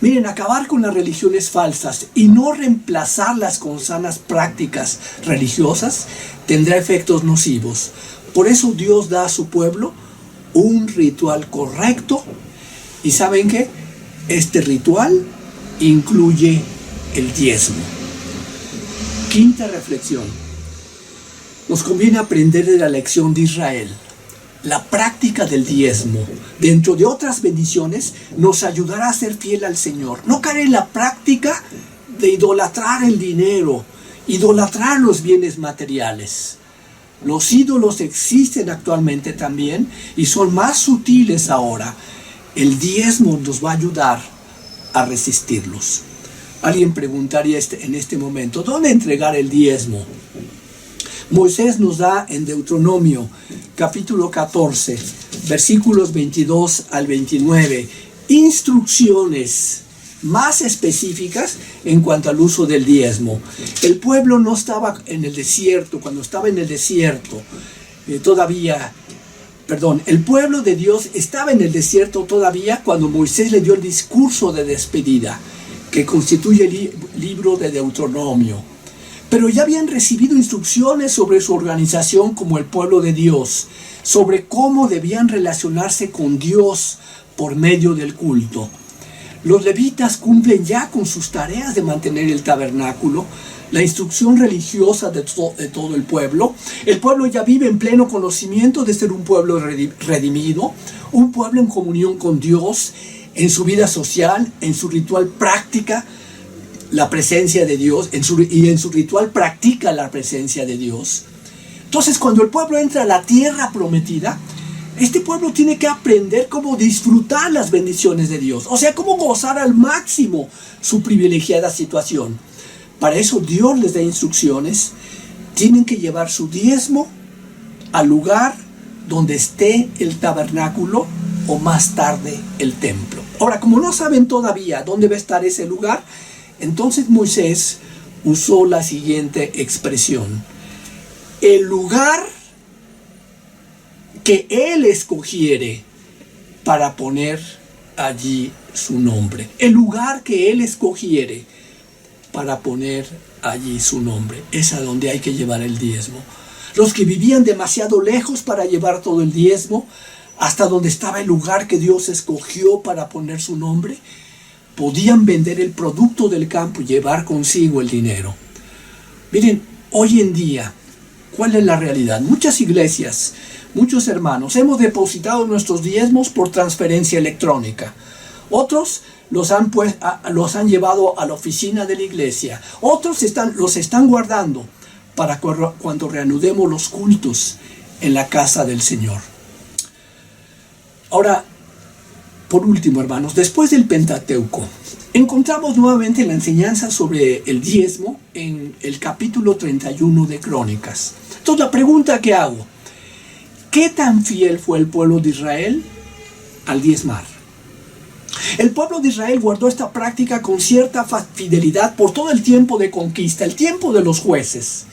Miren, acabar con las religiones falsas y no reemplazarlas con sanas prácticas religiosas tendrá efectos nocivos. Por eso Dios da a su pueblo un ritual correcto. ¿Y saben qué? Este ritual incluye el diezmo. Quinta reflexión. Nos conviene aprender de la lección de Israel. la práctica del diezmo, dentro de otras bendiciones, nos ayudará a ser fiel al Señor. No caer en la práctica de idolatrar el dinero, idolatrar los bienes materiales. Los ídolos existen actualmente también y son más sutiles ahora. El diezmo nos va a ayudar a resistirlos. Alguien preguntaría en este momento, ¿dónde entregar el diezmo? Moisés nos da en Deuteronomio capítulo 14, versículos 22 al 29, instrucciones más específicas en cuanto al uso del diezmo. El pueblo no estaba en el desierto, cuando estaba en el desierto, el pueblo de Dios estaba en el desierto todavía cuando Moisés le dio el discurso de despedida, que constituye el libro de Deuteronomio. Pero ya habían recibido instrucciones sobre su organización como el pueblo de Dios, sobre cómo debían relacionarse con Dios por medio del culto. Los levitas cumplen ya con sus tareas de mantener el tabernáculo, la instrucción religiosa de todo el pueblo. El pueblo ya vive en pleno conocimiento de ser un pueblo redimido, un pueblo en comunión con Dios, en su vida social, en su ritual práctica la presencia de Dios, en su ritual practica la presencia de Dios. Entonces, cuando el pueblo entra a la tierra prometida, este pueblo tiene que aprender cómo disfrutar las bendiciones de Dios, o sea, cómo gozar al máximo su privilegiada situación. Para eso Dios les da instrucciones. Tienen que llevar su diezmo al lugar donde esté el tabernáculo o más tarde el templo. Ahora, como no saben todavía dónde va a estar ese lugar, entonces Moisés usó la siguiente expresión: el lugar que él escogiere para poner allí su nombre. El lugar que él escogiere para poner allí su nombre. Es a donde hay que llevar el diezmo. Los que vivían demasiado lejos para llevar todo el diezmo, hasta donde estaba el lugar que Dios escogió para poner su nombre, podían vender el producto del campo y llevar consigo el dinero. Miren, hoy en día, ¿cuál es la realidad? Muchas iglesias, muchos hermanos, hemos depositado nuestros diezmos por transferencia electrónica. Otros los han llevado a la oficina de la iglesia. Otros los están guardando para cuando reanudemos los cultos en la casa del Señor. Ahora, por último, hermanos, después del Pentateuco, encontramos nuevamente la enseñanza sobre el diezmo en el capítulo 31 de Crónicas. Entonces, la pregunta que hago: ¿qué tan fiel fue el pueblo de Israel al diezmar? El pueblo de Israel guardó esta práctica con cierta fidelidad por todo el tiempo de conquista, el tiempo de los jueces.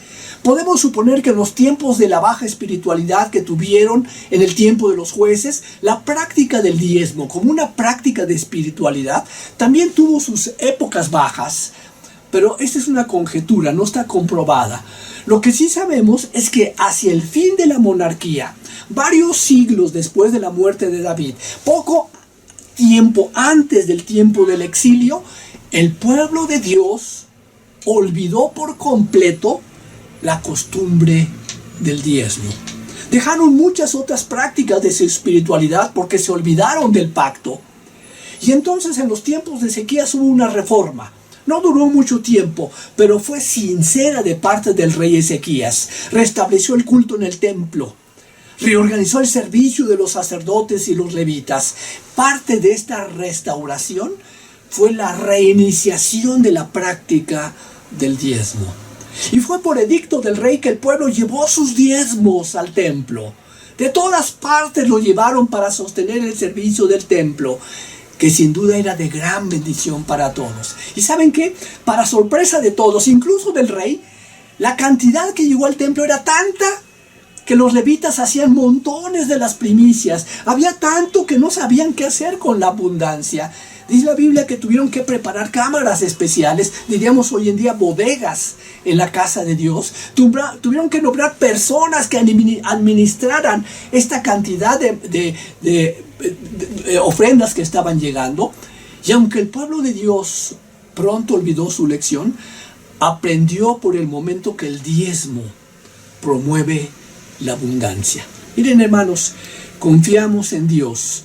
Podemos suponer que en los tiempos de la baja espiritualidad que tuvieron en el tiempo de los jueces, la práctica del diezmo como una práctica de espiritualidad también tuvo sus épocas bajas, pero esta es una conjetura, no está comprobada. Lo que sí sabemos es que hacia el fin de la monarquía, varios siglos después de la muerte de David, poco tiempo antes del tiempo del exilio, el pueblo de Dios olvidó por completo la costumbre del diezmo. Dejaron muchas otras prácticas de su espiritualidad porque se olvidaron del pacto. Y entonces en los tiempos de Ezequías hubo una reforma. No duró mucho tiempo, pero fue sincera de parte del rey Ezequías. Restableció el culto en el templo. Reorganizó el servicio de los sacerdotes y los levitas. Parte de esta restauración fue la reiniciación de la práctica del diezmo. Y fue por edicto del rey que el pueblo llevó sus diezmos al templo. De todas partes lo llevaron para sostener el servicio del templo, que sin duda era de gran bendición para todos. ¿Y saben qué? Para sorpresa de todos, incluso del rey, la cantidad que llegó al templo era tanta que los levitas hacían montones de las primicias. Había tanto que no sabían qué hacer con la abundancia. Dice la Biblia que tuvieron que preparar cámaras especiales, diríamos hoy en día bodegas en la casa de Dios. Tuvieron que nombrar personas que administraran esta cantidad de ofrendas que estaban llegando. Y aunque el pueblo de Dios pronto olvidó su lección, aprendió por el momento que el diezmo promueve la abundancia. Miren, hermanos, confiamos en Dios,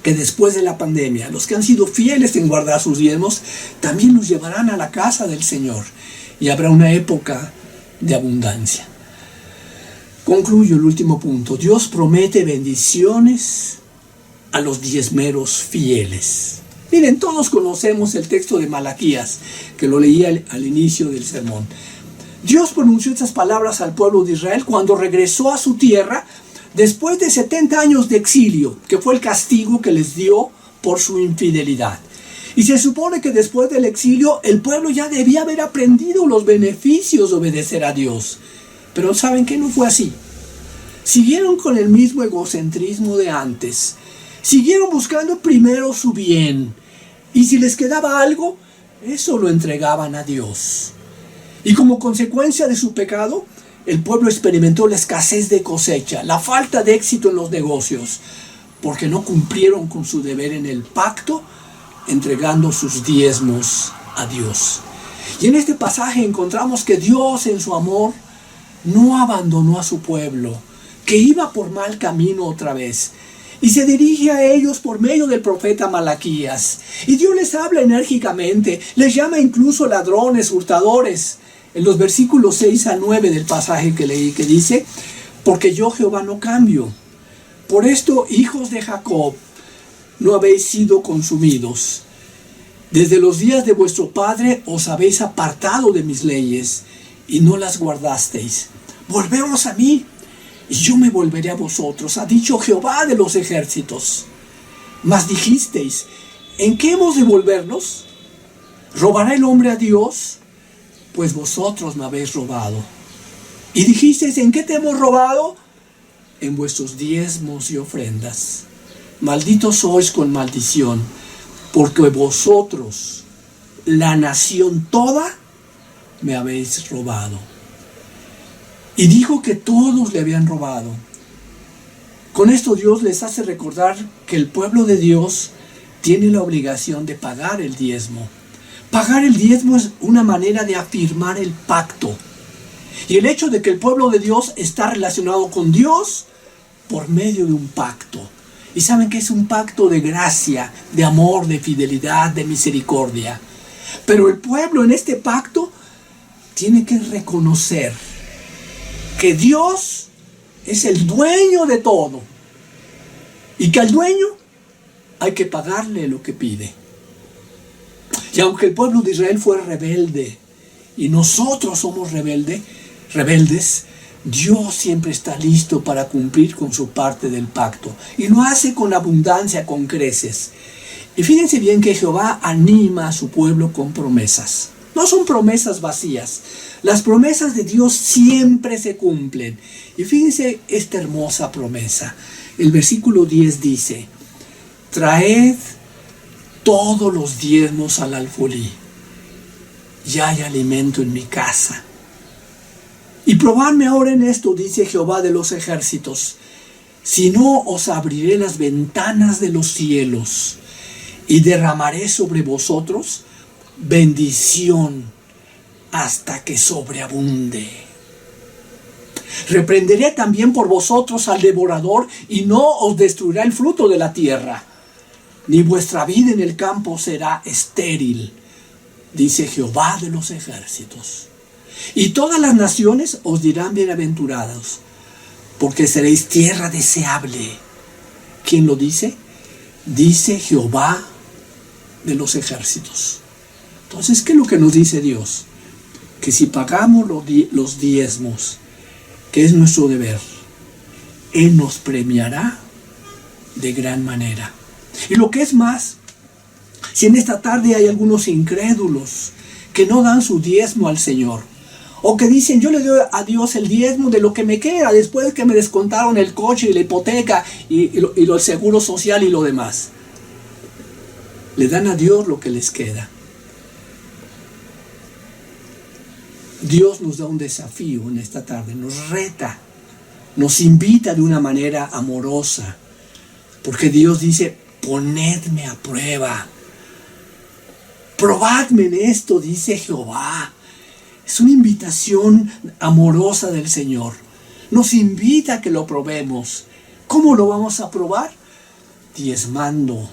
que después de la pandemia, los que han sido fieles en guardar sus diezmos, también los llevarán a la casa del Señor y habrá una época de abundancia. Concluyo el último punto. Dios promete bendiciones a los diezmeros fieles. Miren, todos conocemos el texto de Malaquías, que lo leí al inicio del sermón. Dios pronunció estas palabras al pueblo de Israel cuando regresó a su tierra después de 70 años de exilio, que fue el castigo que les dio por su infidelidad. Y se supone que después del exilio el pueblo ya debía haber aprendido los beneficios de obedecer a Dios. Pero ¿saben qué? No fue así. Siguieron con el mismo egocentrismo de antes. Siguieron buscando primero su bien. Y si les quedaba algo, eso lo entregaban a Dios. Y como consecuencia de su pecado, el pueblo experimentó la escasez de cosecha, la falta de éxito en los negocios, porque no cumplieron con su deber en el pacto, entregando sus diezmos a Dios. Y en este pasaje encontramos que Dios, en su amor, no abandonó a su pueblo, que iba por mal camino otra vez, y se dirige a ellos por medio del profeta Malaquías. Y Dios les habla enérgicamente, les llama incluso ladrones, hurtadores, en los versículos 6 a 9 del pasaje que leí, que dice: porque yo Jehová no cambio. Por esto, hijos de Jacob, no habéis sido consumidos. Desde los días de vuestro padre os habéis apartado de mis leyes y no las guardasteis. Volveos a mí y yo me volveré a vosotros, ha dicho Jehová de los ejércitos. Mas dijisteis: ¿en qué hemos de volvernos? ¿Robará el hombre a Dios? Pues vosotros me habéis robado. Y dijisteis: ¿en qué te hemos robado? En vuestros diezmos y ofrendas. Malditos sois con maldición, porque vosotros, la nación toda, me habéis robado. Y dijo que todos le habían robado. Con esto Dios les hace recordar que el pueblo de Dios tiene la obligación de pagar el diezmo. Pagar el diezmo es una manera de afirmar el pacto. Y el hecho de que el pueblo de Dios está relacionado con Dios por medio de un pacto. Y saben que es un pacto de gracia, de amor, de fidelidad, de misericordia. Pero el pueblo en este pacto tiene que reconocer que Dios es el dueño de todo. Y que al dueño hay que pagarle lo que pide. Y aunque el pueblo de Israel fue rebelde, y nosotros somos rebeldes, Dios siempre está listo para cumplir con su parte del pacto. Y lo hace con abundancia, con creces. Y fíjense bien que Jehová anima a su pueblo con promesas. No son promesas vacías. Las promesas de Dios siempre se cumplen. Y fíjense esta hermosa promesa. El versículo 10 dice: traed todos los diezmos al alfolí, y hay alimento en mi casa. Y probadme ahora en esto, dice Jehová de los ejércitos, si no os abriré las ventanas de los cielos, y derramaré sobre vosotros bendición hasta que sobreabunde. Reprenderé también por vosotros al devorador, y no os destruirá el fruto de la tierra, ni vuestra vida en el campo será estéril, dice Jehová de los ejércitos. Y todas las naciones os dirán bienaventurados, porque seréis tierra deseable. ¿Quién lo dice? Dice Jehová de los ejércitos. Entonces, ¿qué es lo que nos dice Dios? Que si pagamos los diezmos, que es nuestro deber, Él nos premiará de gran manera. Y lo que es más, si en esta tarde hay algunos incrédulos que no dan su diezmo al Señor, o que dicen: yo le doy a Dios el diezmo de lo que me queda después que me descontaron el coche y la hipoteca y el seguro social y lo demás. Le dan a Dios lo que les queda. Dios nos da un desafío en esta tarde, nos reta, nos invita de una manera amorosa, porque Dios dice: ponedme a prueba, probadme en esto, dice Jehová. Es una invitación amorosa del Señor. nos invita a que lo probemos. ¿Cómo lo vamos a probar? Diezmando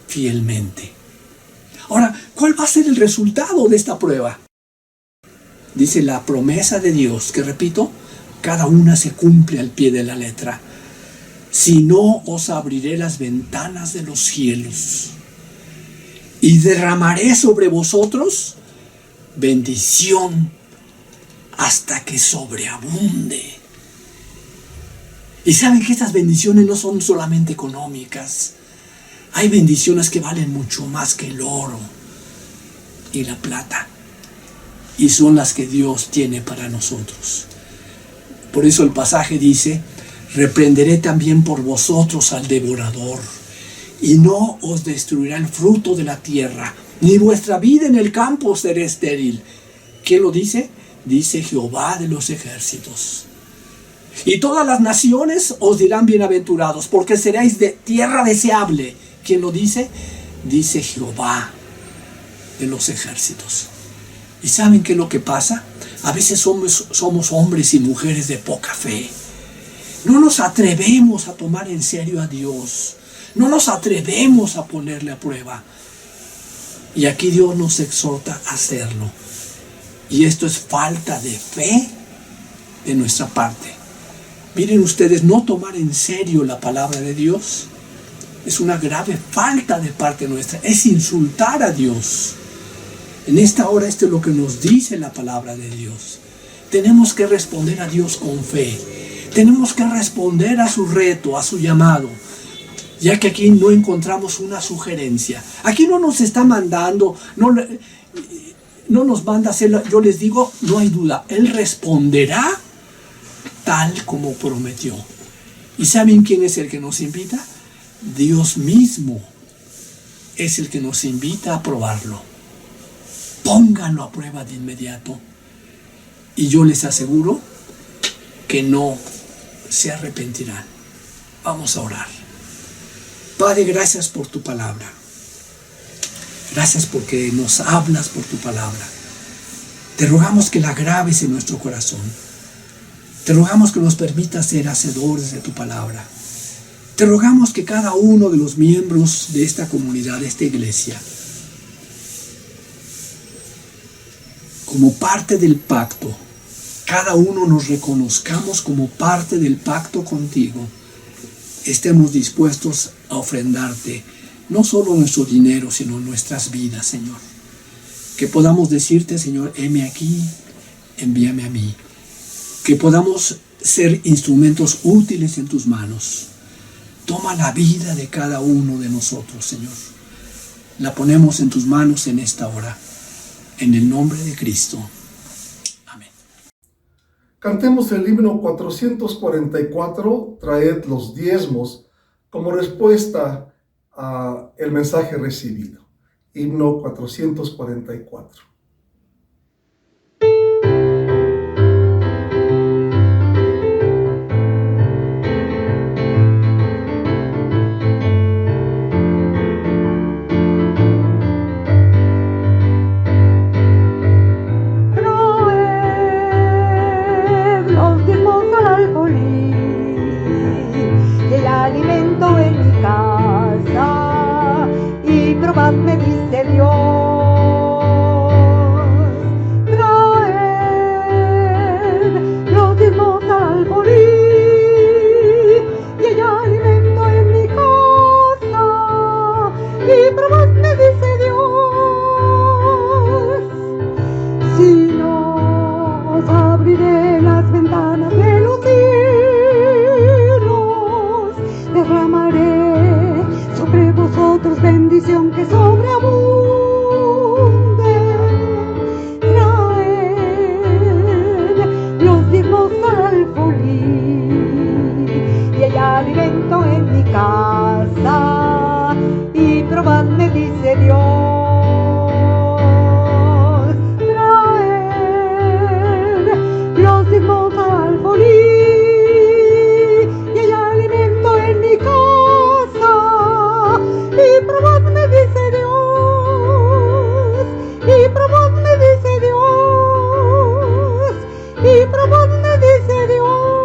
fielmente. Ahora, ¿cuál va a ser el resultado de esta prueba? Dice la promesa de Dios, que repito, cada una se cumple al pie de la letra. Si no, os abriré las ventanas de los cielos y derramaré sobre vosotros bendición hasta que sobreabunde. Y saben que estas bendiciones no son solamente económicas. Hay bendiciones que valen mucho más que el oro y la plata. Y son las que Dios tiene para nosotros. Por eso el pasaje dice, reprenderé también por vosotros al devorador, y no os destruirá el fruto de la tierra, ni vuestra vida en el campo será estéril. ¿Quién lo dice? Dice Jehová de los ejércitos. Y todas las naciones os dirán bienaventurados, porque seréis de tierra deseable. ¿Quién lo dice? Dice Jehová de los ejércitos. ¿Y saben qué es lo que pasa? A veces somos hombres y mujeres de poca fe. No nos atrevemos a tomar en serio a Dios. No nos atrevemos a ponerle a prueba. Y aquí Dios nos exhorta a hacerlo. Y esto es falta de fe de nuestra parte. Miren ustedes, no tomar en serio la palabra de Dios es una grave falta de parte nuestra. Es insultar a Dios. En esta hora esto es lo que nos dice la palabra de Dios. Tenemos que responder a Dios con fe. Tenemos que responder a su reto, a su llamado. Ya que aquí no encontramos una sugerencia. Aquí no nos está mandando, no nos manda a hacerlo. Yo les digo, no hay duda, Él responderá tal como prometió. ¿Y saben quién es el que nos invita? Dios mismo es el que nos invita a probarlo. Pónganlo a prueba de inmediato. Y yo les aseguro que no se arrepentirán. Vamos a orar. Padre, gracias por tu palabra. Gracias porque nos hablas por tu palabra. Te rogamos que la graves en nuestro corazón. Te rogamos que nos permitas ser hacedores de tu palabra. Te rogamos que cada uno de los miembros de esta comunidad, de esta iglesia, como parte del pacto, cada uno nos reconozcamos como parte del pacto contigo. Estemos dispuestos a ofrendarte no solo nuestro dinero, sino nuestras vidas, Señor. Que podamos decirte, Señor, heme aquí, envíame a mí. Que podamos ser instrumentos útiles en tus manos. Toma la vida de cada uno de nosotros, Señor. La ponemos en tus manos en esta hora. En el nombre de Cristo. Amén. Cantemos el himno 444, traed los diezmos, como respuesta al mensaje recibido. Himno 444. Me dice Dios, traed los diezmos al alfolí, y hay alimento en mi casa, y probad, me dice Dios, si no os abriré las ventanas de los cielos, derramaré sobre vosotros bendición que sobreabunde. Traed los diezmos al alfolí, y hay alimento en mi casa, y probad, me dice Dios. Traed los diezmos al alfolí, y hay alimento en mi casa, y probad, me dice Dios, y probad, me dice Dios, y probad, me dice Dios.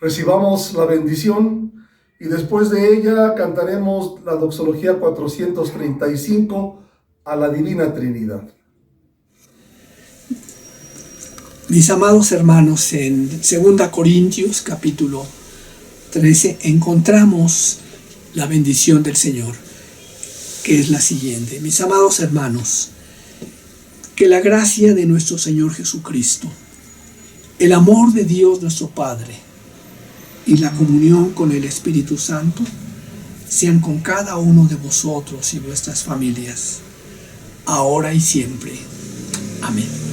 Recibamos la bendición y después de ella cantaremos la doxología 435 a la Divina Trinidad. Mis amados hermanos, en 2 Corintios capítulo 13 encontramos la bendición del Señor, que es la siguiente. Mis amados hermanos, que la gracia de nuestro Señor Jesucristo, el amor de Dios nuestro Padre y la comunión con el Espíritu Santo sean con cada uno de vosotros y vuestras familias, ahora y siempre. Amén.